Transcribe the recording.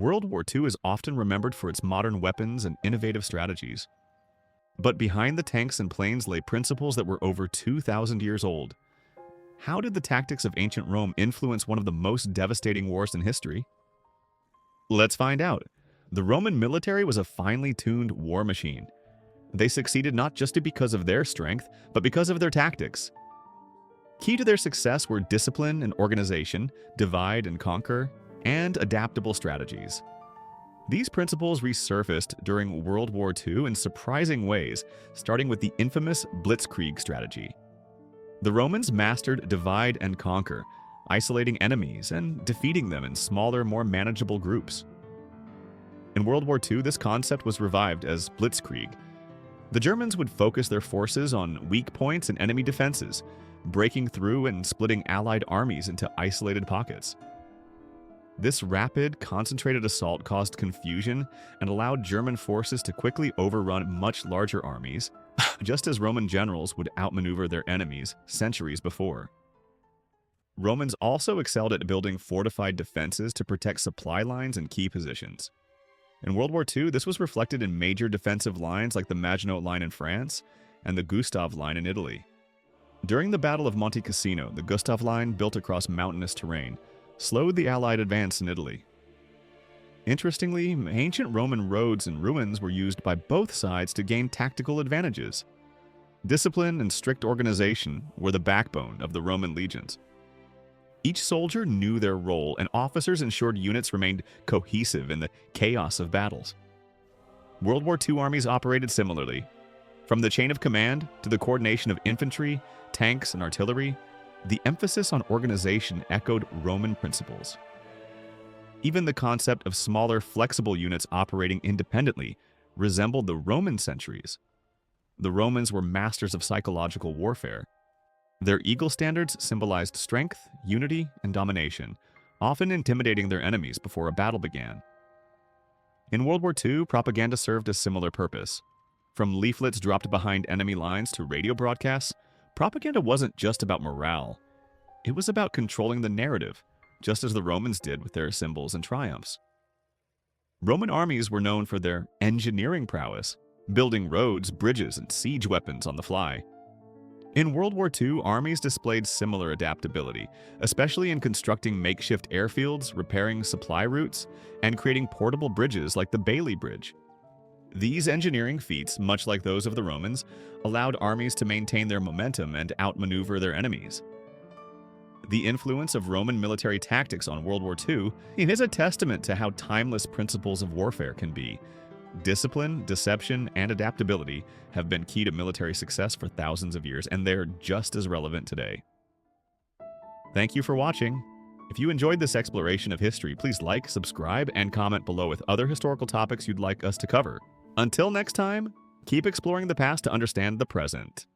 World War II is often remembered for its modern weapons and innovative strategies. But behind the tanks and planes lay principles that were over 2,000 years old. How did the tactics of ancient Rome influence one of the most devastating wars in history? Let's find out. The Roman military was a finely tuned war machine. They succeeded not just because of their strength, but because of their tactics. Key to their success were discipline and organization, divide and conquer, and adaptable strategies. These principles resurfaced during World War II in surprising ways, starting with the infamous Blitzkrieg strategy. The Romans mastered divide and conquer, isolating enemies and defeating them in smaller, more manageable groups. In World War II, this concept was revived as Blitzkrieg. The Germans would focus their forces on weak points and enemy defenses, breaking through and splitting Allied armies into isolated pockets. This rapid, concentrated assault caused confusion and allowed German forces to quickly overrun much larger armies, just as Roman generals would outmaneuver their enemies centuries before. Romans also excelled at building fortified defenses to protect supply lines and key positions. In World War II, this was reflected in major defensive lines like the Maginot Line in France and the Gustav Line in Italy. During the Battle of Monte Cassino, the Gustav Line, built across mountainous terrain, slowed the Allied advance in Italy. Interestingly, ancient Roman roads and ruins were used by both sides to gain tactical advantages. Discipline and strict organization were the backbone of the Roman legions. Each soldier knew their role, and officers ensured units remained cohesive in the chaos of battles. World War II armies operated similarly. From the chain of command to the coordination of infantry, tanks, and artillery, the emphasis on organization echoed Roman principles. Even the concept of smaller, flexible units operating independently resembled the Roman centuries. The Romans were masters of psychological warfare. Their eagle standards symbolized strength, unity, and domination, often intimidating their enemies before a battle began. In World War II, propaganda served a similar purpose. From leaflets dropped behind enemy lines to radio broadcasts, propaganda wasn't just about morale. It was about controlling the narrative, just as the Romans did with their symbols and triumphs. Roman armies were known for their engineering prowess, building roads, bridges, and siege weapons on the fly. In World War II, armies displayed similar adaptability, especially in constructing makeshift airfields, repairing supply routes, and creating portable bridges like the Bailey Bridge. These engineering feats, much like those of the Romans, allowed armies to maintain their momentum and outmaneuver their enemies. The influence of Roman military tactics on World War II is a testament to how timeless principles of warfare can be. Discipline, deception, and adaptability have been key to military success for thousands of years, and they're just as relevant today. Thank you for watching. If you enjoyed this exploration of history, please like, subscribe, and comment below with other historical topics you'd like us to cover. Until next time, keep exploring the past to understand the present.